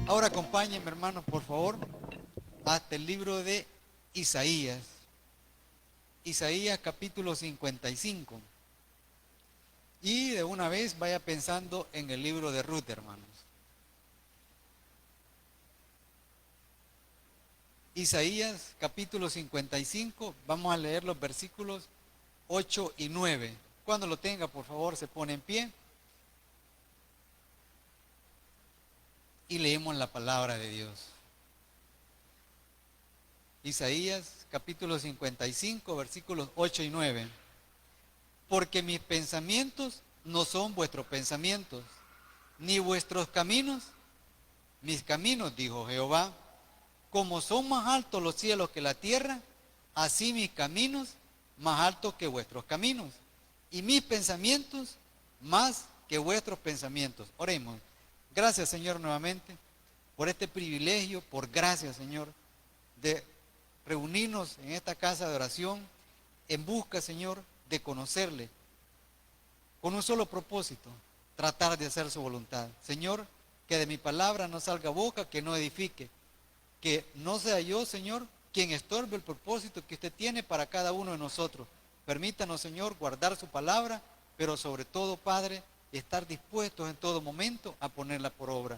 Ahora acompáñenme, hermanos, por favor, hasta el libro de Isaías. Isaías capítulo 55. Y de una vez vaya pensando en el libro de Ruth, hermanos. Isaías capítulo 55, vamos a leer los versículos 8 y 9. Cuando lo tenga, por favor, se pone en pie y leemos la palabra de Dios. Isaías capítulo 55, versículos 8 y 9. Porque mis pensamientos no son vuestros pensamientos, ni vuestros caminos mis caminos, dijo Jehová. Como son más altos los cielos que la tierra, así mis caminos más altos que vuestros caminos, y mis pensamientos más que vuestros pensamientos. Oremos. Gracias, Señor, nuevamente por este privilegio, por gracias, Señor, de reunirnos en esta casa de oración en busca, Señor, de conocerle con un solo propósito: tratar de hacer su voluntad. Señor, que de mi palabra no salga boca que no edifique, que no sea yo, Señor, quien estorbe el propósito que usted tiene para cada uno de nosotros. Permítanos, Señor, guardar su palabra, pero sobre todo, Padre, estar dispuestos en todo momento a ponerla por obra.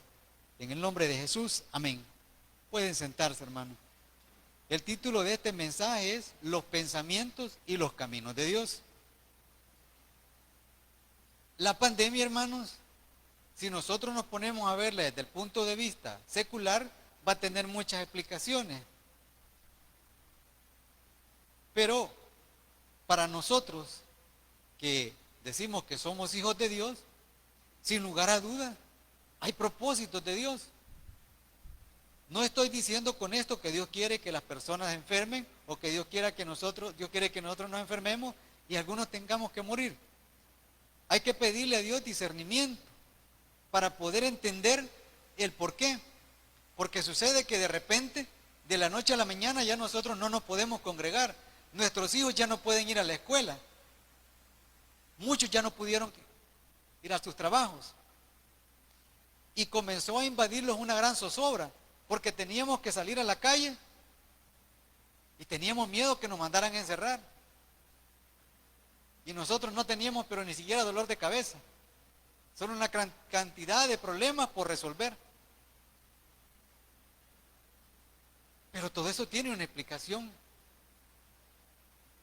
En el nombre de Jesús, amén. Pueden sentarse, hermano. El título de este mensaje es Los pensamientos y los caminos de Dios. La pandemia, hermanos, si nosotros nos ponemos a verla desde el punto de vista secular, va a tener muchas explicaciones. Pero para nosotros, que decimos que somos hijos de Dios, sin lugar a dudas, hay propósitos de Dios. No estoy diciendo con esto que Dios quiere que las personas enfermen o que Dios quiere que nosotros nos enfermemos y algunos tengamos que morir. Hay que pedirle a Dios discernimiento para poder entender el por qué. Porque sucede que de repente, de la noche a la mañana, ya nosotros no nos podemos congregar. Nuestros hijos ya no pueden ir a la escuela. Muchos ya no pudieron ir a sus trabajos. Y comenzó a invadirlos una gran zozobra, porque teníamos que salir a la calle y teníamos miedo que nos mandaran a encerrar. Y nosotros no teníamos, pero ni siquiera dolor de cabeza. Son una gran cantidad de problemas por resolver. Pero todo eso tiene una explicación.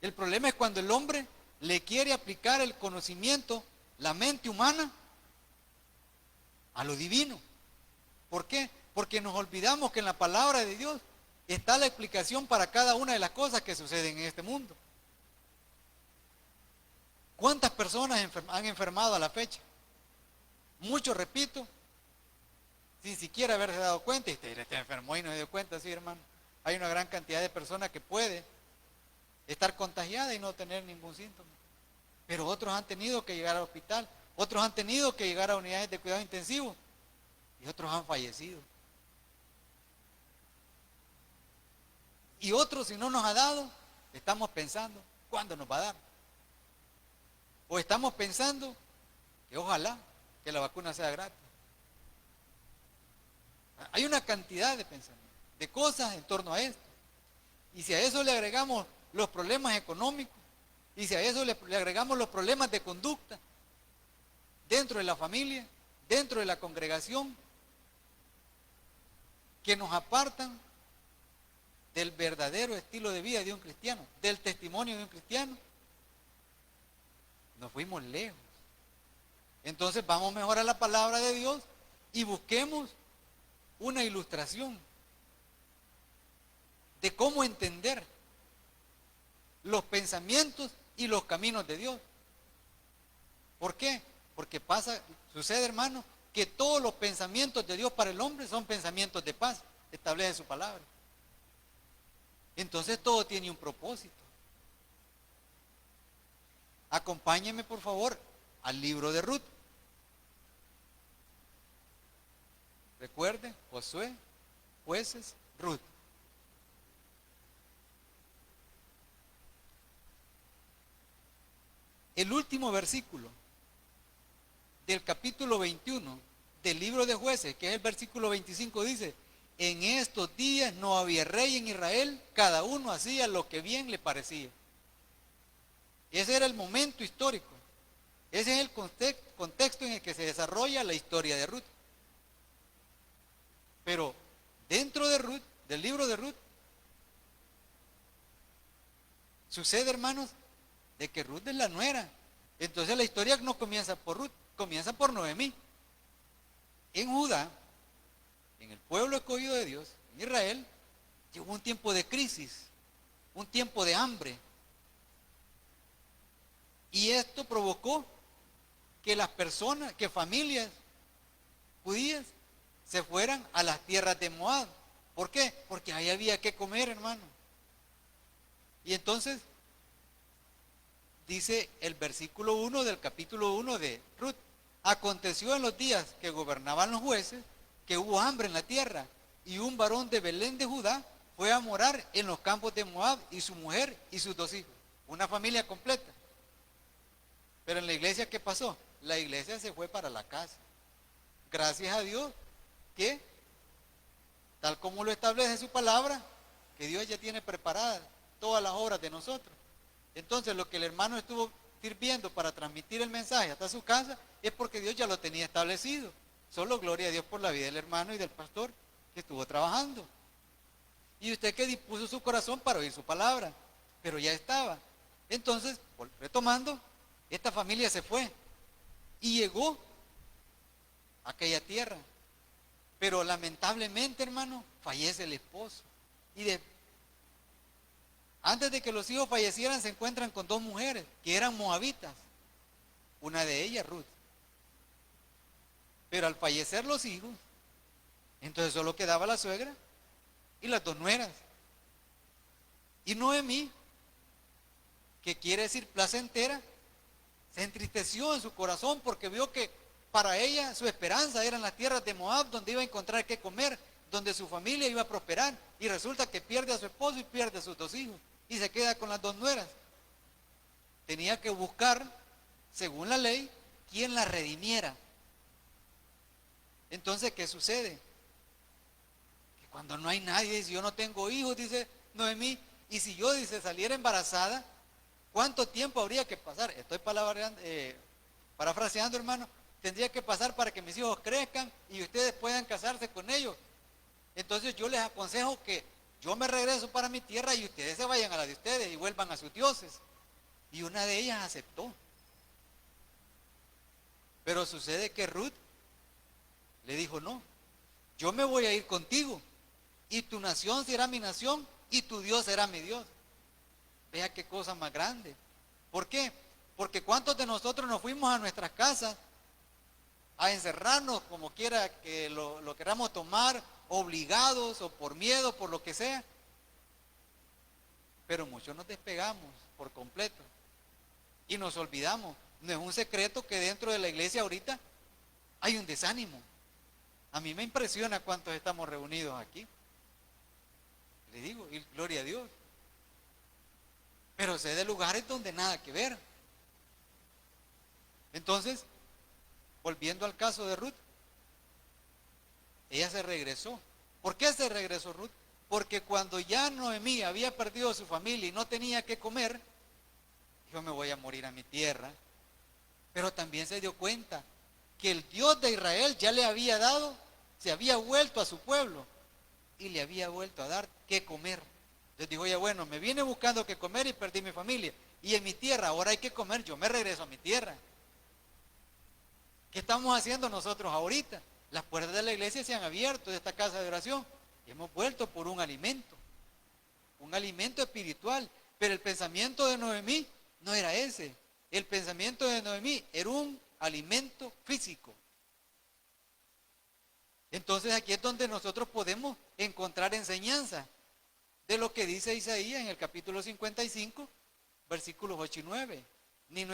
El problema es cuando el hombre le quiere aplicar el conocimiento, la mente humana, a lo divino. ¿Por qué? Porque nos olvidamos que en la palabra de Dios está la explicación para cada una de las cosas que suceden en este mundo. ¿Cuántas personas han enfermado a la fecha? Muchos, repito, sin siquiera haberse dado cuenta. Y usted enfermó y no se dio cuenta, sí, hermano. Hay una gran cantidad de personas que puede estar contagiada y no tener ningún síntoma. Pero otros han tenido que llegar al hospital, otros han tenido que llegar a unidades de cuidado intensivo y otros han fallecido. Y otros, si no nos ha dado, estamos pensando, ¿cuándo nos va a dar? O estamos pensando que ojalá que la vacuna sea gratis. Hay una cantidad de pensamientos, de cosas en torno a esto. Y si a eso le agregamos los problemas económicos, y si a eso le agregamos los problemas de conducta, dentro de la familia, dentro de la congregación, que nos apartan del verdadero estilo de vida de un cristiano, del testimonio de un cristiano, nos fuimos lejos. Entonces vamos mejor a la palabra de Dios y busquemos una ilustración de cómo entender los pensamientos y los caminos de Dios. ¿Por qué? Porque sucede, hermano, que todos los pensamientos de Dios para el hombre son pensamientos de paz, establece su palabra. Entonces todo tiene un propósito. Acompáñenme, por favor, al libro de Ruth. Recuerden, Josué, Jueces, Ruth. El último versículo del capítulo 21 del libro de Jueces, que es el versículo 25, dice: en estos días no había rey en Israel, cada uno hacía lo que bien le parecía. Ese era el momento histórico. Ese es el contexto en el que se desarrolla la historia de Ruth. Pero dentro de Ruth, del libro de Ruth, sucede, hermanos, de que Ruth es la nuera. Entonces la historia no comienza por Ruth, comienza por Noemí. En Judá, en el pueblo escogido de Dios, en Israel, llegó un tiempo de crisis, un tiempo de hambre. Y esto provocó que las personas, que familias judías se fueran a las tierras de Moab. ¿Por qué? Porque ahí había que comer, hermano. Y entonces, dice el versículo 1 del capítulo 1 de Ruth: aconteció en los días que gobernaban los jueces, que hubo hambre en la tierra, y un varón de Belén de Judá fue a morar en los campos de Moab, y su mujer y sus 2 hijos. Una familia completa. Pero en la iglesia, ¿qué pasó? La iglesia se fue para la casa. Gracias a Dios que, tal como lo establece su palabra, que Dios ya tiene preparadas todas las obras de nosotros. Entonces, lo que el hermano estuvo sirviendo para transmitir el mensaje hasta su casa es porque Dios ya lo tenía establecido. Solo gloria a Dios por la vida del hermano y del pastor que estuvo trabajando. Y usted que dispuso su corazón para oír su palabra, pero ya estaba. Entonces, retomando, esta familia se fue y llegó a aquella tierra. Pero lamentablemente, hermano, fallece el esposo. Y antes de que los hijos fallecieran, se encuentran con 2 mujeres que eran moabitas. Una de ellas, Ruth. Pero al fallecer los hijos, entonces solo quedaba la suegra y las 2 nueras. Y Noemí, que quiere decir placentera, se entristeció en su corazón porque vio que para ella su esperanza eran las tierras de Moab, donde iba a encontrar qué comer, donde su familia iba a prosperar. Y resulta que pierde a su esposo y pierde a sus 2 hijos. Y se queda con las 2 nueras. Tenía que buscar, según la ley, quien la redimiera. Entonces, ¿qué sucede? Que cuando no hay nadie, dice: yo no tengo hijos, dice Noemí, y si yo, dice, saliera embarazada, ¿cuánto tiempo habría que pasar? Estoy parafraseando, hermano. Tendría que pasar para que mis hijos crezcan y ustedes puedan casarse con ellos. Entonces yo les aconsejo que yo me regreso para mi tierra y ustedes se vayan a la de ustedes y vuelvan a sus dioses. Y una de ellas aceptó. Pero sucede que Ruth le dijo: no, yo me voy a ir contigo, y tu nación será mi nación, y tu Dios será mi Dios. Vea qué cosa más grande. ¿Por qué? Porque ¿cuántos de nosotros nos fuimos a nuestras casas a encerrarnos, como quiera que lo queramos tomar, obligados o por miedo, por lo que sea? Pero muchos nos despegamos por completo y nos olvidamos. No es un secreto que dentro de la iglesia ahorita hay un desánimo. A mí me impresiona cuántos estamos reunidos aquí. Le digo, y gloria a Dios. Pero sé de lugares donde nada que ver. Entonces, volviendo al caso de Ruth, ella se regresó. ¿Por qué se regresó Ruth? Porque cuando ya Noemí había perdido a su familia y no tenía que comer, yo me voy a morir a mi tierra. Pero también se dio cuenta que el Dios de Israel ya le había dado, se había vuelto a su pueblo y le había vuelto a dar qué comer. Entonces dijo: ya bueno, me viene buscando qué comer y perdí mi familia. Y en mi tierra ahora hay que comer, yo me regreso a mi tierra. ¿Qué estamos haciendo nosotros ahorita? Las puertas de la iglesia se han abierto, de esta casa de oración, y hemos vuelto por un alimento espiritual. Pero el pensamiento de Noemí no era ese. El pensamiento de Noemí era un alimento físico. Entonces aquí es donde nosotros podemos encontrar enseñanza de lo que dice Isaías en el capítulo 55, versículos 8 y 9. Ni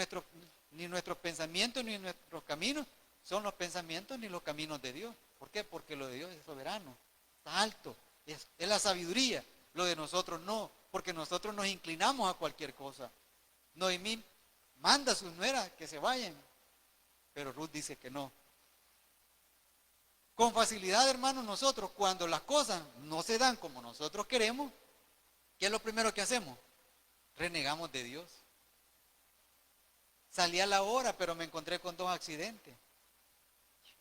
nuestros pensamientos ni nuestros caminos son los pensamientos ni los caminos de Dios. ¿Por qué? Porque lo de Dios es soberano, está alto, es la sabiduría. Lo de nosotros no, porque nosotros nos inclinamos a cualquier cosa. Noemí manda a sus nueras que se vayan, pero Ruth dice que no. Con facilidad, hermanos, nosotros cuando las cosas no se dan como nosotros queremos, ¿qué es lo primero que hacemos? Renegamos de Dios. Salí a la hora, pero me encontré con 2 accidentes.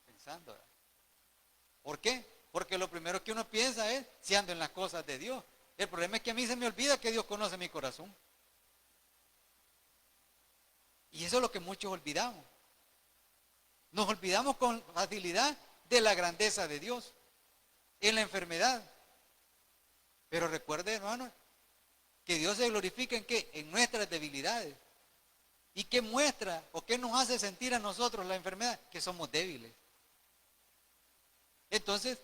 Pensando, ¿verdad? ¿Por qué? Porque lo primero que uno piensa es si ando en las cosas de Dios. El problema es que a mí se me olvida que Dios conoce mi corazón. Y eso es lo que muchos olvidamos. Nos olvidamos con facilidad de la grandeza de Dios en la enfermedad. Pero recuerde, hermano, que Dios se glorifica en qué? En nuestras debilidades. ¿Y qué muestra o qué nos hace sentir a nosotros la enfermedad? Que somos débiles. Entonces,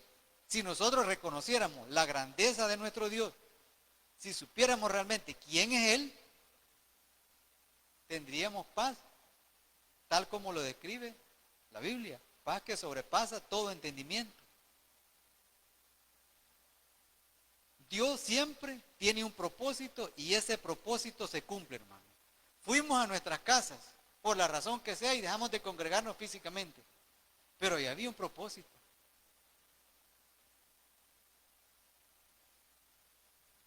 si nosotros reconociéramos la grandeza de nuestro Dios, si supiéramos realmente quién es Él, tendríamos paz, tal como lo describe la Biblia, paz que sobrepasa todo entendimiento. Dios siempre tiene un propósito y ese propósito se cumple, hermano. Fuimos a nuestras casas, por la razón que sea, y dejamos de congregarnos físicamente, pero ya había un propósito.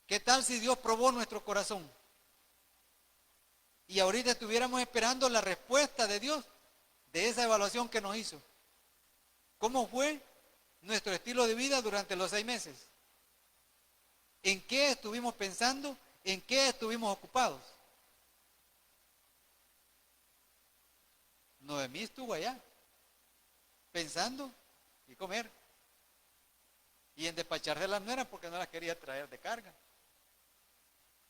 ¿Qué tal si Dios probó nuestro corazón? Y ahorita estuviéramos esperando la respuesta de Dios de esa evaluación que nos hizo. ¿Cómo fue nuestro estilo de vida durante los 6 meses? ¿En qué estuvimos pensando? ¿En qué estuvimos ocupados? Noemí estuvo allá, pensando y comer. Y en despacharse las nueras porque no las quería traer de carga.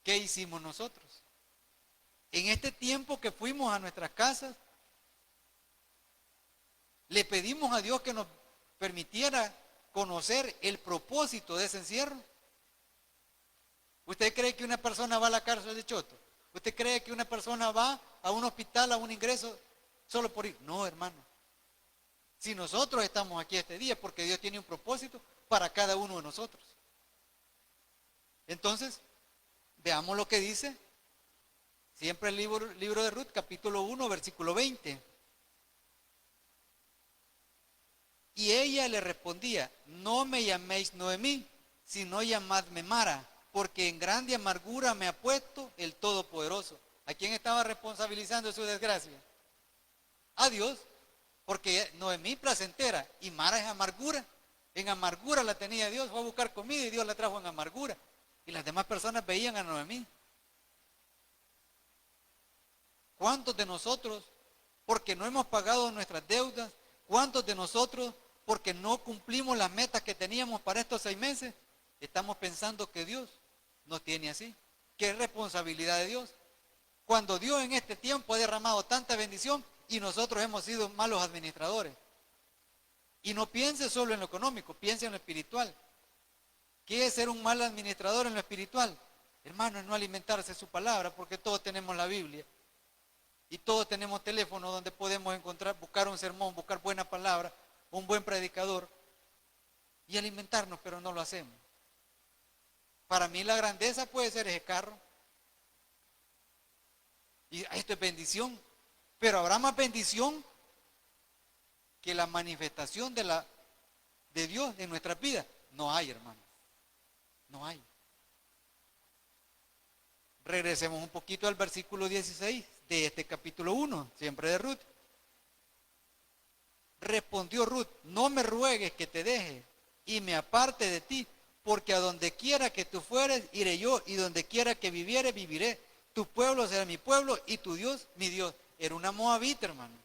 ¿Qué hicimos nosotros? En este tiempo que fuimos a nuestras casas, le pedimos a Dios que nos permitiera conocer el propósito de ese encierro. ¿Usted cree que una persona va a la cárcel de Choto? ¿Usted cree que una persona va a un hospital, a un ingreso, solo por ir? No, hermano. Si nosotros estamos aquí este día, porque Dios tiene un propósito para cada uno de nosotros. Entonces, veamos lo que dice siempre el libro de Ruth, capítulo 1, versículo 20. Y ella le respondía: no me llaméis Noemí, sino llamadme Mara, porque en grande amargura me ha puesto el Todopoderoso. ¿A quién estaba responsabilizando de su desgracia? A Dios, porque Noemí placentera y Mara es amargura. En amargura la tenía Dios, fue a buscar comida y Dios la trajo en amargura. Y las demás personas veían a Noemí. ¿Cuántos de nosotros, porque no hemos pagado nuestras deudas? ¿Cuántos de nosotros, porque no cumplimos las metas que teníamos para estos 6 meses, estamos pensando que Dios nos tiene así? ¿Qué es responsabilidad de Dios? Cuando Dios en este tiempo ha derramado tanta bendición y nosotros hemos sido malos administradores. Y no piense solo en lo económico, piense en lo espiritual. ¿Qué es ser un mal administrador en lo espiritual? Hermano, es no alimentarse su palabra, porque todos tenemos la Biblia. Y todos tenemos teléfono donde podemos encontrar, buscar un sermón, buscar buena palabra, un buen predicador y alimentarnos, pero no lo hacemos. Para mí la grandeza puede ser ese carro. Y esto es bendición. Pero habrá más bendición que la manifestación de Dios en nuestra vida. No hay, hermano. No hay. Regresemos un poquito al versículo 16 de este capítulo 1, siempre de Ruth. Respondió Ruth: no me ruegues que te deje y me aparte de ti, porque a donde quiera que tú fueres, iré yo, y donde quiera que viviere, viviré. Tu pueblo será mi pueblo y tu Dios, mi Dios. Era una moabita, hermano.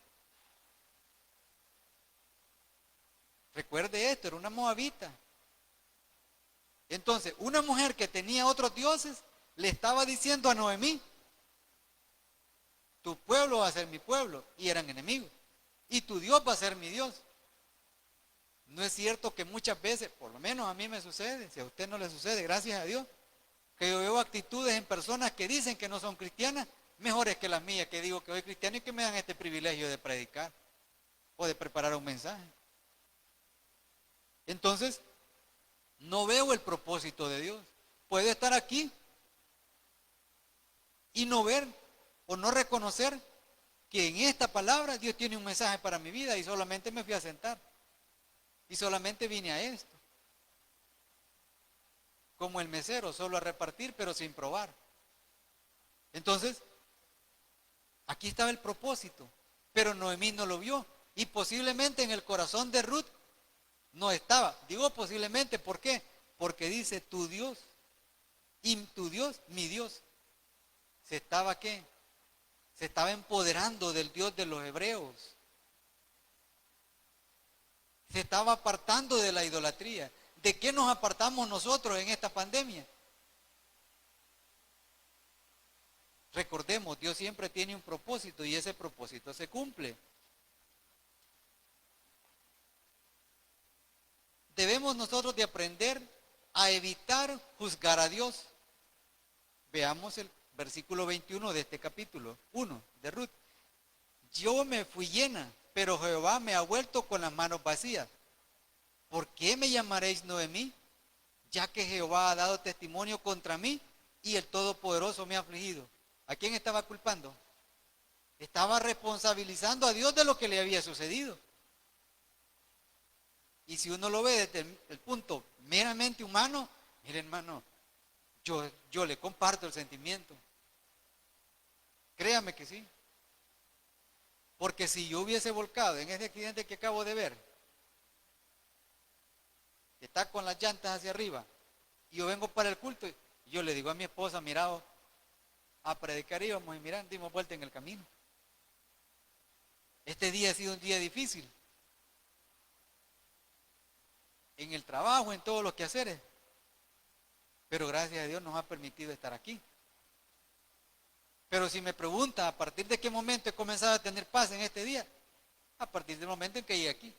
Recuerde esto, era una moabita. Entonces, una mujer que tenía otros dioses le estaba diciendo a Noemí: tu pueblo va a ser mi pueblo, y eran enemigos, y tu Dios va a ser mi Dios. No es cierto que muchas veces, por lo menos a mí me sucede, si a usted no le sucede, gracias a Dios, que yo veo actitudes en personas que dicen que no son cristianas, mejores que las mías, que digo que soy cristiano y que me dan este privilegio de predicar o de preparar un mensaje. Entonces, no veo el propósito de Dios. Puedo estar aquí y no ver o no reconocer que en esta palabra Dios tiene un mensaje para mi vida y solamente me fui a sentar. y solamente vine a esto. Como el mesero, solo a repartir, pero sin probar. Entonces, aquí estaba el propósito, pero Noemí no lo vio. Y posiblemente en el corazón de Ruth no estaba. Digo posiblemente, ¿por qué? Porque dice tu Dios, y tu Dios, mi Dios. Se estaba, ¿qué? Se estaba empoderando del Dios de los hebreos. Se estaba apartando de la idolatría. ¿De qué nos apartamos nosotros en esta pandemia? Recordemos, Dios siempre tiene un propósito y ese propósito se cumple. Debemos nosotros de aprender a evitar juzgar a Dios. Veamos el versículo 21 de este capítulo 1 de Ruth. Yo me fui llena, pero Jehová me ha vuelto con las manos vacías. ¿Por qué me llamaréis Noemí? Ya que Jehová ha dado testimonio contra mí y el Todopoderoso me ha afligido. ¿A quién estaba culpando? Estaba responsabilizando a Dios de lo que le había sucedido. Y si uno lo ve desde el punto meramente humano, mire hermano, yo le comparto el sentimiento. Créame que sí. Porque si yo hubiese volcado en ese accidente que acabo de ver, que está con las llantas hacia arriba, y yo vengo para el culto, y yo le digo a mi esposa, mira, a predicar íbamos y mira, dimos vuelta en el camino. Este día ha sido un día difícil. En el trabajo, en todos los quehaceres. Pero gracias a Dios nos ha permitido estar aquí. Pero si me pregunta a partir de qué momento he comenzado a tener paz en este día, a partir del momento en que llegué aquí.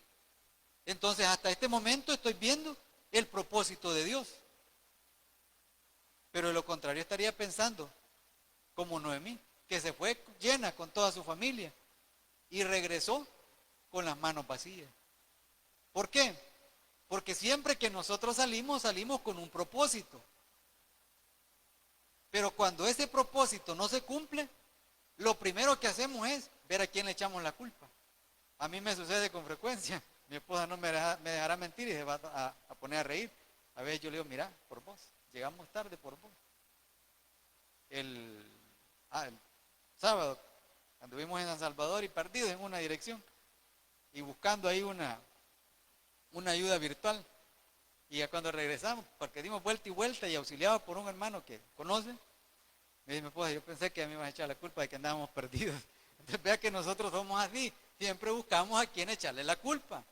Entonces hasta este momento estoy viendo el propósito de Dios. Pero de lo contrario estaría pensando como Noemí, que se fue llena con toda su familia y regresó con las manos vacías. ¿Por qué? Porque siempre que nosotros salimos con un propósito. Pero cuando ese propósito no se cumple, lo primero que hacemos es ver a quién le echamos la culpa. A mí me sucede con frecuencia. Mi esposa no me dejará mentir y se va a poner a reír. A veces yo le digo, mira, por vos, llegamos tarde por vos. El sábado, anduvimos en San Salvador y perdidos en una dirección y buscando ahí una ayuda virtual. Y ya cuando regresamos, porque dimos vuelta y vuelta y auxiliados por un hermano que conoce, me dice mi esposa, yo pensé que a mí me iba a echar la culpa de que andábamos perdidos. Entonces vea que nosotros somos así, siempre buscamos a quien echarle la culpa.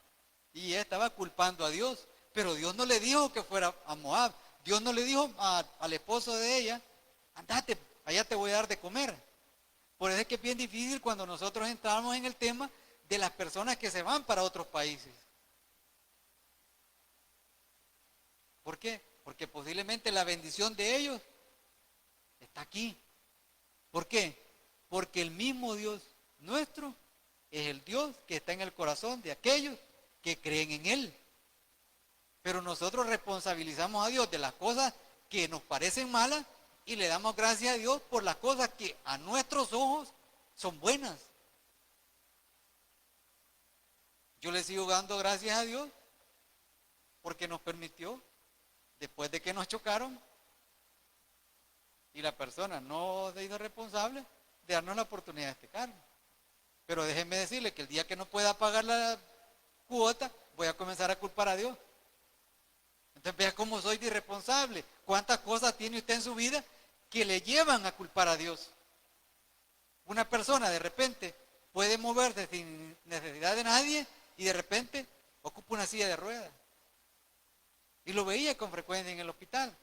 Y ella estaba culpando a Dios, pero Dios no le dijo que fuera a Moab. Dios no le dijo al esposo de ella, andate, allá te voy a dar de comer. Por eso es que es bien difícil cuando nosotros entramos en el tema de las personas que se van para otros países. ¿Por qué? Porque posiblemente la bendición de ellos está aquí. ¿Por qué? Porque el mismo Dios nuestro es el Dios que está en el corazón de aquellos que creen en Él. Pero nosotros responsabilizamos a Dios de las cosas que nos parecen malas y le damos gracias a Dios por las cosas que a nuestros ojos son buenas. Yo le sigo dando gracias a Dios porque nos permitió, después de que nos chocaron y la persona no se hizo responsable, de darnos la oportunidad de este carro. Pero déjenme decirle que el día que no pueda pagar la cuota, voy a comenzar a culpar a Dios. Entonces vea cómo soy de irresponsable. ¿Cuántas cosas tiene usted en su vida que le llevan a culpar a Dios? Una persona de repente puede moverse sin necesidad de nadie y de repente ocupa una silla de ruedas. Y lo veía con frecuencia en el hospital.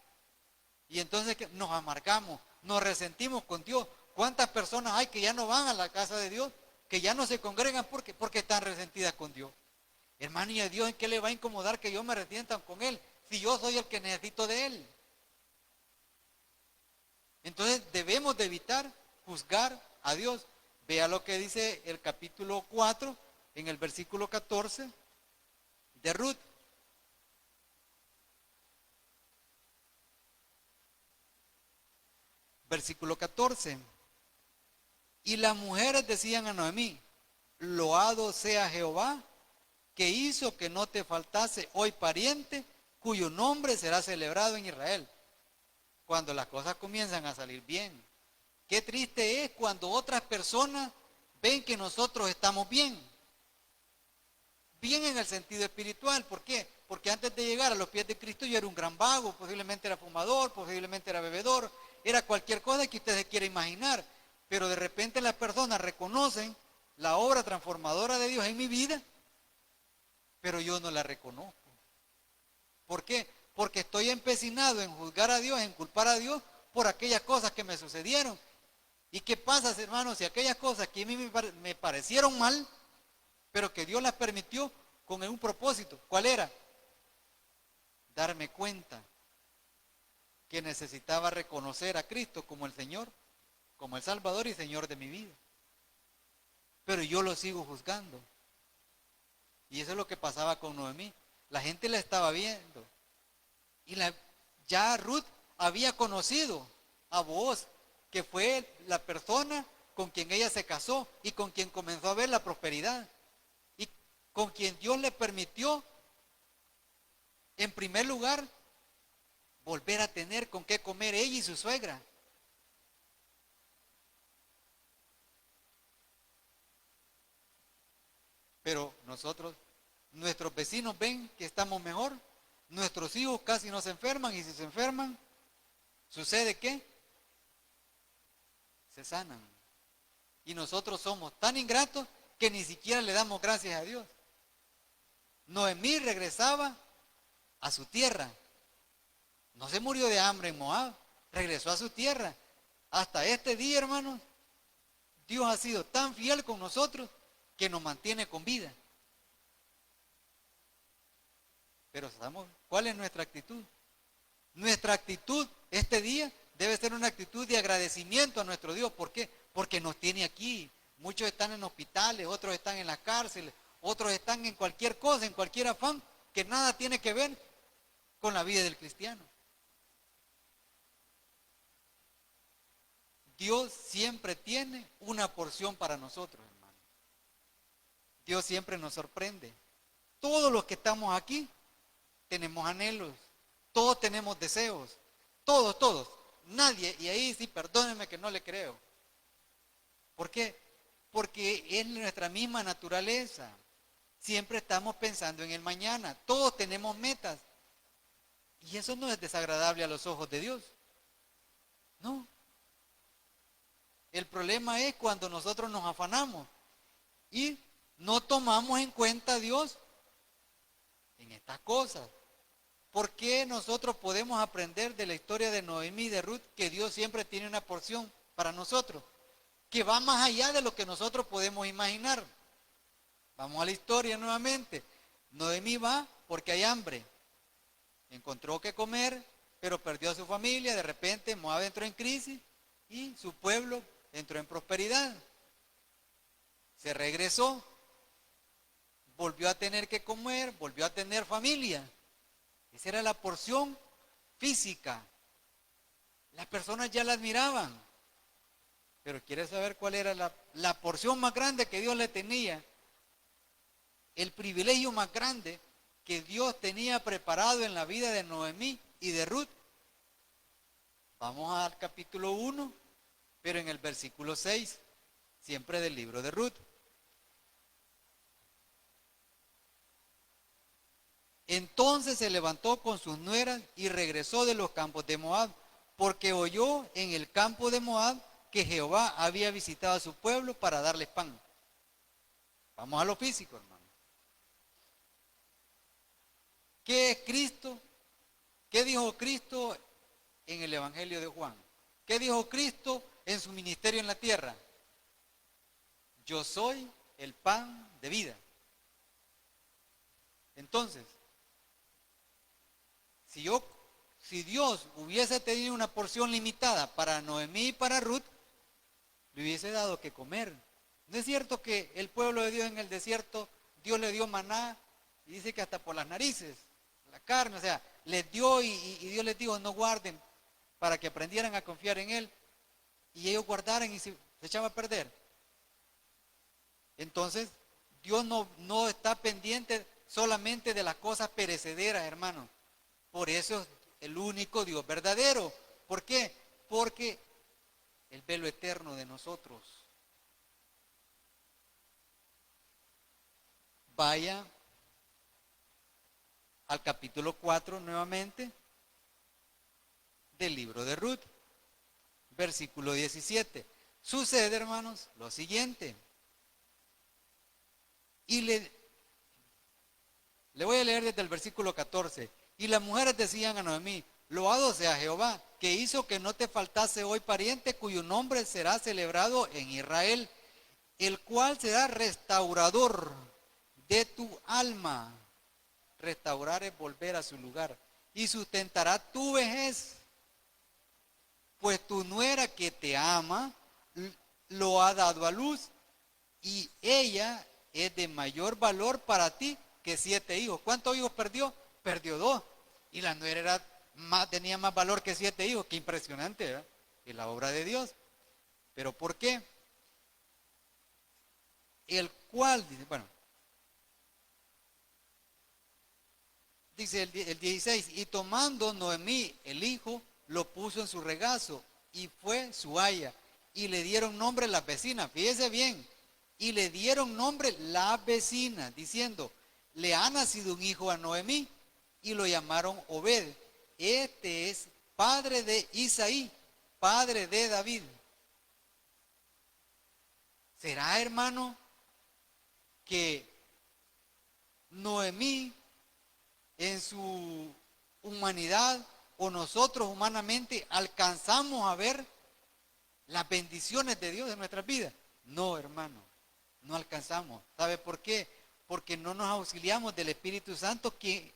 Y entonces nos amargamos, nos resentimos con Dios. ¿Cuántas personas hay que ya no van a la casa de Dios? Que ya no se congregan porque están resentidas con Dios. Hermano, ¿y a Dios en qué le va a incomodar que yo me resienta con Él? Si yo soy el que necesito de Él. Entonces debemos de evitar juzgar a Dios. Vea lo que dice el capítulo 4, en el versículo 14 de Ruth. Versículo 14. Y las mujeres decían a Noemí, loado sea Jehová, que hizo que no te faltase hoy pariente, cuyo nombre será celebrado en Israel. Cuando las cosas comienzan a salir bien. Qué triste es cuando otras personas ven que nosotros estamos bien. Bien en el sentido espiritual. ¿Por qué? Porque antes de llegar a los pies de Cristo yo era un gran vago, posiblemente era fumador, posiblemente era bebedor, era cualquier cosa que ustedes quieran imaginar. Pero de repente las personas reconocen la obra transformadora de Dios en mi vida, pero yo no la reconozco. ¿Por qué? Porque estoy empecinado en juzgar a Dios, en culpar a Dios por aquellas cosas que me sucedieron. ¿Y qué pasa, hermanos, si aquellas cosas que a mí me parecieron mal, pero que Dios las permitió con un propósito? ¿Cuál era? Darme cuenta que necesitaba reconocer a Cristo como el Señor, como el Salvador y Señor de mi vida. Pero yo lo sigo juzgando. Y eso es lo que pasaba con Noemí. La gente la estaba viendo. Y ya Ruth había conocido a Booz, que fue la persona con quien ella se casó y con quien comenzó a ver la prosperidad. Y con quien Dios le permitió, en primer lugar, volver a tener con qué comer ella y su suegra. Pero nosotros, nuestros vecinos ven que estamos mejor, nuestros hijos casi no se enferman, y si se enferman, ¿sucede qué? Se sanan. Y nosotros somos tan ingratos que ni siquiera le damos gracias a Dios. Noemí regresaba a su tierra. No se murió de hambre en Moab, regresó a su tierra. Hasta este día, hermanos, Dios ha sido tan fiel con nosotros que nos mantiene con vida. Pero ¿sabemos cuál es nuestra actitud? Nuestra actitud este día debe ser una actitud de agradecimiento a nuestro Dios. ¿Por qué? Porque nos tiene aquí. Muchos están en hospitales, otros están en las cárceles, otros están en cualquier cosa, en cualquier afán, que nada tiene que ver con la vida del cristiano. Dios siempre tiene una porción para nosotros, hermano. Dios siempre nos sorprende. Todos los que estamos aquí tenemos anhelos, todos tenemos deseos, todos. Nadie, y ahí sí, perdónenme que no le creo. ¿Por qué? Porque es nuestra misma naturaleza. Siempre estamos pensando en el mañana, todos tenemos metas. Y eso no es desagradable a los ojos de Dios. No. El problema es cuando nosotros nos afanamos y no tomamos en cuenta a Dios en estas cosas. ¿Por qué nosotros podemos aprender de la historia de Noemí y de Ruth que Dios siempre tiene una porción para nosotros, que va más allá de lo que nosotros podemos imaginar? Vamos a la historia nuevamente. Noemí va porque hay hambre. Encontró que comer, pero perdió a su familia. De repente Moab entró en crisis y su pueblo entró en prosperidad. Se regresó, volvió a tener que comer, volvió a tener familia. Esa era la porción física. Las personas ya la admiraban. Pero ¿quiere saber cuál era la porción más grande que Dios le tenía? El privilegio más grande que Dios tenía preparado en la vida de Noemí y de Ruth. Vamos al capítulo 1, pero en el versículo 6, siempre del libro de Ruth. Entonces se levantó con sus nueras y regresó de los campos de Moab, porque oyó en el campo de Moab que Jehová había visitado a su pueblo para darles pan. Vamos a lo físico, hermano. ¿Qué es Cristo? ¿Qué dijo Cristo en el Evangelio de Juan? ¿Qué dijo Cristo en su ministerio en la tierra? Yo soy el pan de vida. Entonces, si Dios hubiese tenido una porción limitada para Noemí y para Ruth, le hubiese dado que comer. ¿No es cierto que el pueblo de Dios en el desierto, Dios le dio maná, y dice que hasta por las narices, la carne, o sea, les dio y Dios les dijo no guarden, para que aprendieran a confiar en Él, y ellos guardaran y se echaba a perder? Entonces, Dios no está pendiente solamente de las cosas perecederas, hermano. Por eso es el único Dios verdadero. ¿Por qué? Porque Él ve lo eterno de nosotros. Vaya al capítulo 4 nuevamente del libro de Ruth, versículo 17. Sucede, hermanos, lo siguiente. Y le voy a leer desde el versículo 14. Y las mujeres decían a Noemí: loado sea Jehová, que hizo que no te faltase hoy pariente cuyo nombre será celebrado en Israel, el cual será restaurador de tu alma. Restaurar es volver a su lugar. Y sustentará tu vejez, pues tu nuera que te ama lo ha dado a luz, y ella es de mayor valor para ti que 7 hijos. ¿Cuántos hijos perdió? Perdió 2. Y la nuera tenía más valor que 7 hijos. Qué impresionante, ¿verdad? Es la obra de Dios. ¿Pero por qué? El cual, dice el 16, y tomando Noemí el hijo, lo puso en su regazo, y fue su haya, y le dieron nombre las vecinas. Fíjese bien, y le dieron nombre las vecinas, diciendo: le ha nacido un hijo a Noemí, y lo llamaron Obed. Este es padre de Isaí, padre de David. ¿Será, hermano, que Noemí en su humanidad o nosotros humanamente alcanzamos a ver las bendiciones de Dios en nuestras vidas? No, hermano, no alcanzamos. ¿Sabe por qué? Porque no nos auxiliamos del Espíritu Santo, que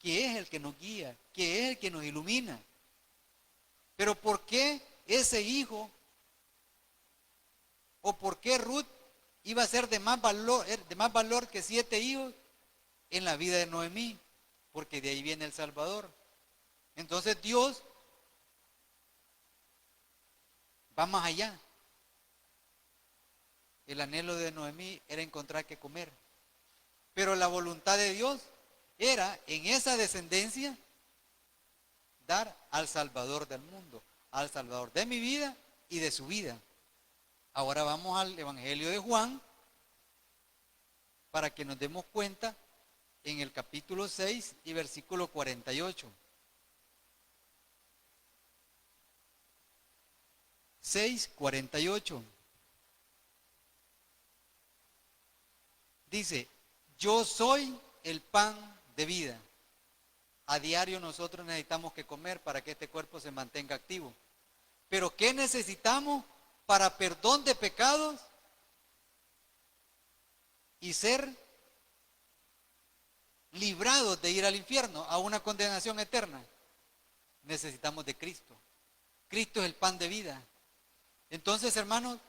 es el que nos guía, que es el que nos ilumina. Pero ¿por qué ese hijo, o por qué Ruth iba a ser de más valor que 7 hijos en la vida de Noemí? Porque de ahí viene el Salvador. Entonces Dios va más allá. El anhelo de Noemí era encontrar qué comer. Pero la voluntad de Dios era, en esa descendencia, dar al Salvador del mundo, al Salvador de mi vida y de su vida. Ahora vamos al Evangelio de Juan, para que nos demos cuenta, en el capítulo 6 y versículo 48. 6:48. Dice: yo soy el pan de vida. A diario nosotros necesitamos que comer para que este cuerpo se mantenga activo. Pero ¿qué necesitamos para perdón de pecados y ser librados de ir al infierno, a una condenación eterna? Necesitamos de Cristo. Cristo es el pan de vida. Entonces, hermanos,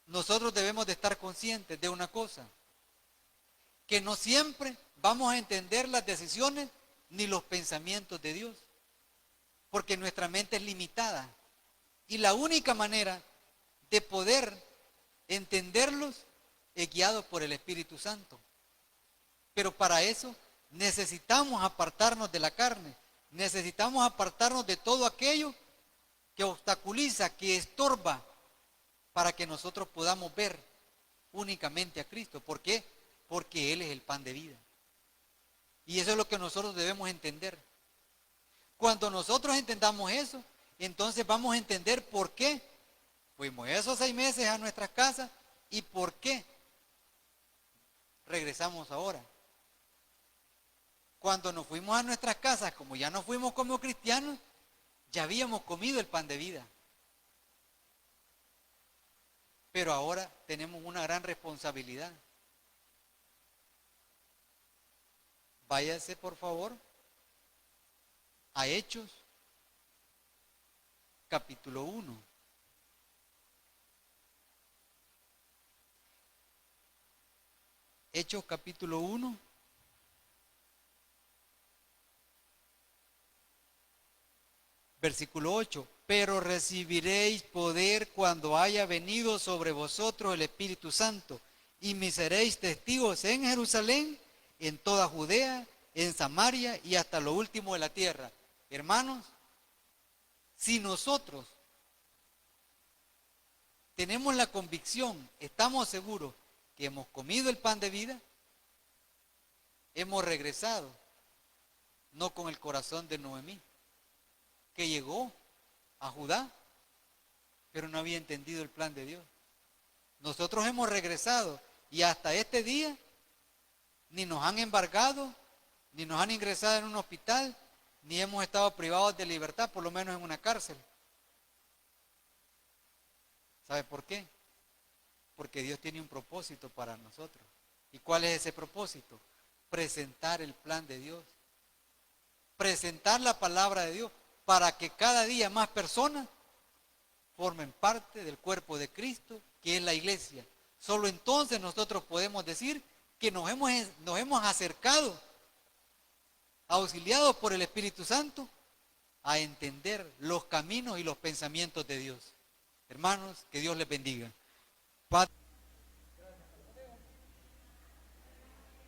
nosotros debemos de estar conscientes de una cosa: que no siempre vamos a entender las decisiones ni los pensamientos de Dios, porque nuestra mente es limitada, y la única manera de poder entenderlos es guiado por el Espíritu Santo. Pero para eso necesitamos apartarnos de la carne, necesitamos apartarnos de todo aquello que obstaculiza, que estorba, para que nosotros podamos ver únicamente a Cristo. ¿Por qué? Porque Él es el pan de vida. Y eso es lo que nosotros debemos entender. Cuando nosotros entendamos eso, entonces vamos a entender por qué fuimos esos 6 meses a nuestras casas y por qué regresamos ahora. Cuando nos fuimos a nuestras casas, como ya no fuimos como cristianos, ya habíamos comido el pan de vida. Pero ahora tenemos una gran responsabilidad. Váyase, por favor, a Hechos, capítulo 1. Hechos, capítulo 1. Versículo 8. Pero recibiréis poder cuando haya venido sobre vosotros el Espíritu Santo, y me seréis testigos en Jerusalén, en toda Judea, en Samaria y hasta lo último de la tierra. Hermanos, si nosotros tenemos la convicción, estamos seguros que hemos comido el pan de vida, hemos regresado, no con el corazón de Noemí, que llegó a Judá, pero no había entendido el plan de Dios. Nosotros hemos regresado y hasta este día ni nos han embargado, ni nos han ingresado en un hospital, ni hemos estado privados de libertad, por lo menos en una cárcel. ¿Sabe por qué? Porque Dios tiene un propósito para nosotros. ¿Y cuál es ese propósito? Presentar el plan de Dios. Presentar la palabra de Dios para que cada día más personas formen parte del cuerpo de Cristo, que es la iglesia. Solo entonces nosotros podemos decir que nos hemos acercado, auxiliados por el Espíritu Santo, a entender los caminos y los pensamientos de Dios. Hermanos, que Dios les bendiga. Padre,